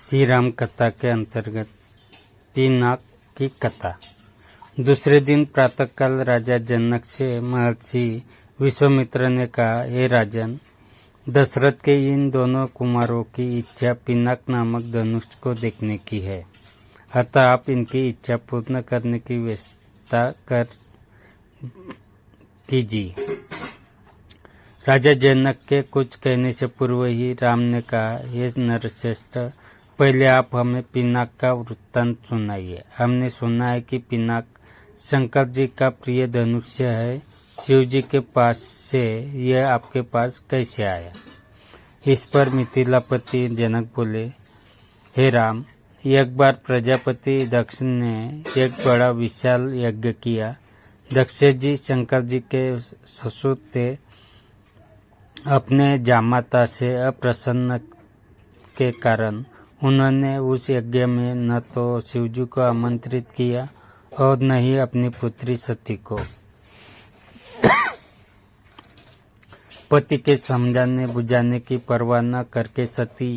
श्री राम कथा के अंतर्गत पिनाक की कथा। दूसरे दिन प्रातःकाल राजा जनक से महर्षि विश्वामित्र ने कहा, हे राजन, दशरथ के इन दोनों कुमारों की इच्छा पिनाक नामक धनुष को देखने की है, अतः आप इनकी इच्छा पूर्ण करने की व्यवस्था कर कीजिए। राजा जनक के कुछ कहने से पूर्व ही राम ने कहा, हे नरश्रेष्ठ, पहले आप हमें पिनाक का वृत्तांत सुनाइए। हमने सुना है कि पिनाक शंकर जी का प्रिय धनुष्य है। शिव जी के पास से यह आपके पास कैसे आया? इस पर मिथिलापति जनक बोले, हे राम, एक बार प्रजापति दक्ष ने एक बड़ा विशाल यज्ञ किया। दक्ष जी शंकर जी के ससुर थे। अपने जामाता से अप्रसन्न के कारण उन्होंने उस यज्ञ में न तो शिवजी को आमंत्रित किया और न ही अपनी पुत्री सती को। पति के समझाने बुझाने की परवाह न करके सती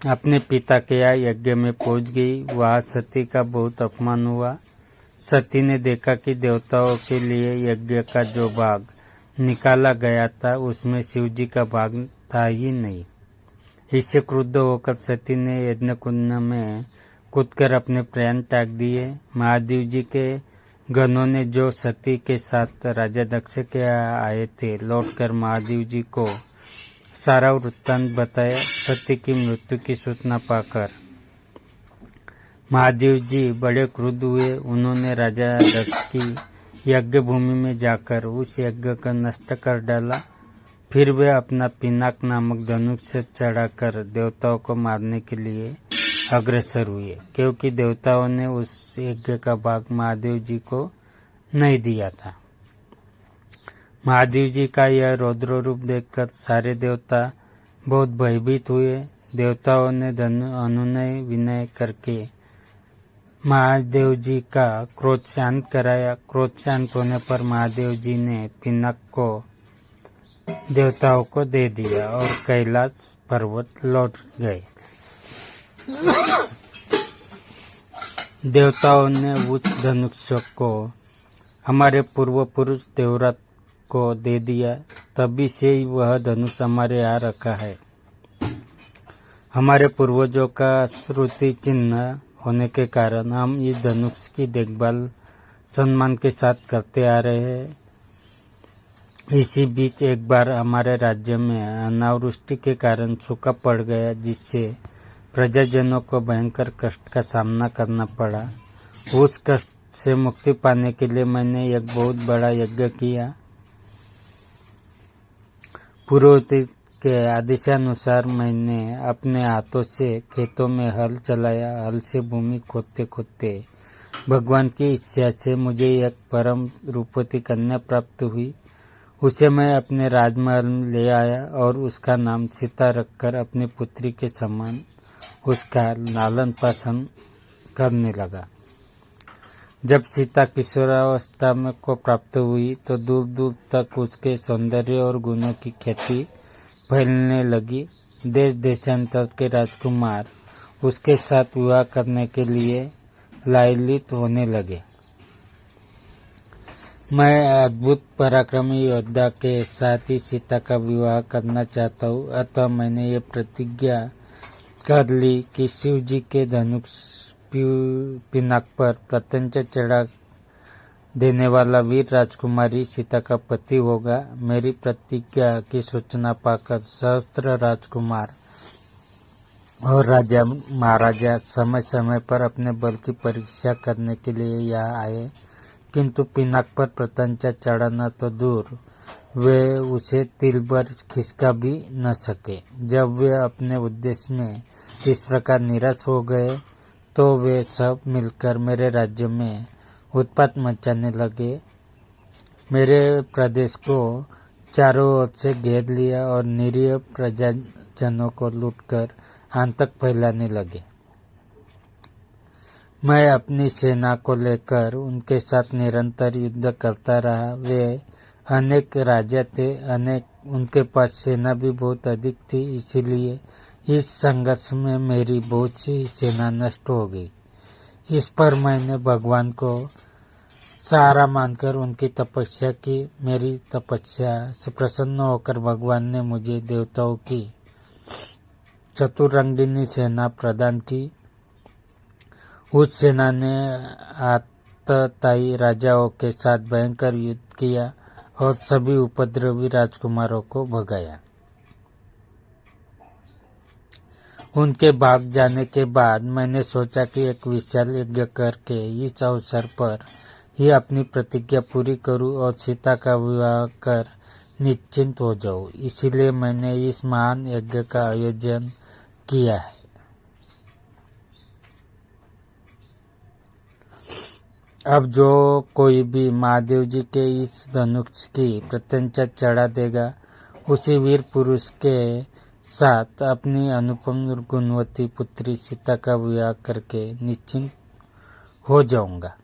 अपने पिता के यहाँ यज्ञ में पहुंच गई। वहां सती का बहुत अपमान हुआ। सती ने देखा कि देवताओं के लिए यज्ञ का जो भाग निकाला गया था उसमें शिवजी का भाग था ही नहीं। इससे क्रुद्ध होकर सती ने यज्ञ कुंड में कूदकर अपने प्राण त्याग दिए। महादेव जी के गणों ने जो सती के साथ राजा दक्ष के यहाँ आए थे, लौटकर महादेव जी को सारा वृत्तांत बताया। सती की मृत्यु की सूचना पाकर महादेव जी बड़े क्रुद्ध हुए। उन्होंने राजा दक्ष की यज्ञ भूमि में जाकर उस यज्ञ को नष्ट कर डाला। फिर वे अपना पिनाक नामक धनुष से चढ़ाकर देवताओं को मारने के लिए अग्रसर हुए, क्योंकि देवताओं ने उस यज्ञ का भाग महादेव जी को नहीं दिया था। महादेव जी का यह रौद्र रूप देखकर सारे देवता बहुत भयभीत हुए। देवताओं ने अनुनय विनय करके महादेव जी का क्रोध शांत कराया। क्रोध शांत होने पर महादेव जी ने पिनाक को देवताओं को दे दिया और कैलाश पर्वत लौट गए। देवताओं ने उस धनुष को हमारे पूर्व पुरुष देवरात को दे दिया, तभी से ही वह धनुष हमारे यहाँ रखा है। हमारे पूर्वजों का स्मृति चिन्ह होने के कारण हम इस धनुष की देखभाल सम्मान के साथ करते आ रहे हैं। इसी बीच एक बार हमारे राज्य में अनावृष्टि के कारण सूखा पड़ गया, जिससे प्रजाजनों को भयंकर कष्ट का सामना करना पड़ा। उस कष्ट से मुक्ति पाने के लिए मैंने एक बहुत बड़ा यज्ञ किया। पुरोहित के आदेशानुसार मैंने अपने हाथों से खेतों में हल चलाया। हल से भूमि खोदते खोदते भगवान की इच्छा से मुझे एक परम रूपवती कन्या प्राप्त हुई। उसे मैं अपने राजमहल में ले आया और उसका नाम सीता रखकर अपनी पुत्री के समान उसका लालन पालन करने लगा। जब सीता किशोरावस्था में को प्राप्त हुई तो दूर दूर तक उसके सौंदर्य और गुणों की ख्याति फैलने लगी। देश देशांतर के राजकुमार उसके साथ विवाह करने के लिए लालित होने लगे। मैं अद्भुत पराक्रमी योद्धा के साथ ही सीता का विवाह करना चाहता हूँ। अतः मैंने ये प्रतिज्ञा कर ली कि शिव जी के धनुष पिनाक पर प्रत्यंच चढ़ा देने वाला वीर राजकुमारी सीता का पति होगा। मेरी प्रतिज्ञा की सूचना पाकर सहस्त्र राजकुमार और राजा महाराजा समय समय पर अपने बल की परीक्षा करने के लिए यहाँ आए, किंतु पिनाक पर प्रत्यंचा चढ़ाना तो दूर, वे उसे तिल भर खिसका भी न सके। जब वे अपने उद्देश्य में इस प्रकार निराश हो गए तो वे सब मिलकर मेरे राज्य में उत्पात मचाने लगे। मेरे प्रदेश को चारों ओर से घेर लिया और निरीह प्रजाजनों को लूटकर आतंक फैलाने लगे। मैं अपनी सेना को लेकर उनके साथ निरंतर युद्ध करता रहा। वे अनेक राजा थे, उनके पास सेना भी बहुत अधिक थी, इसीलिए इस संघर्ष में मेरी बहुत सी सेना नष्ट हो गई। इस पर मैंने भगवान को सहारा मानकर उनकी तपस्या की। मेरी तपस्या से प्रसन्न होकर भगवान ने मुझे देवताओं की चतुरंगिनी सेना प्रदान की। उस सेना ने आतताई राजाओं के साथ भयंकर युद्ध किया और सभी उपद्रवी राजकुमारों को भगाया। उनके भाग जाने के बाद मैंने सोचा कि एक विशाल यज्ञ करके इस अवसर पर ही अपनी प्रतिज्ञा पूरी करूं और सीता का विवाह कर निश्चिंत हो जाऊं। इसीलिए मैंने इस महान यज्ञ का आयोजन किया है। अब जो कोई भी महादेव जी के इस धनुष की प्रत्यंचा चढ़ा देगा, उसी वीर पुरुष के साथ अपनी अनुपम गुणवती पुत्री सीता का विवाह करके निश्चिंत हो जाऊंगा।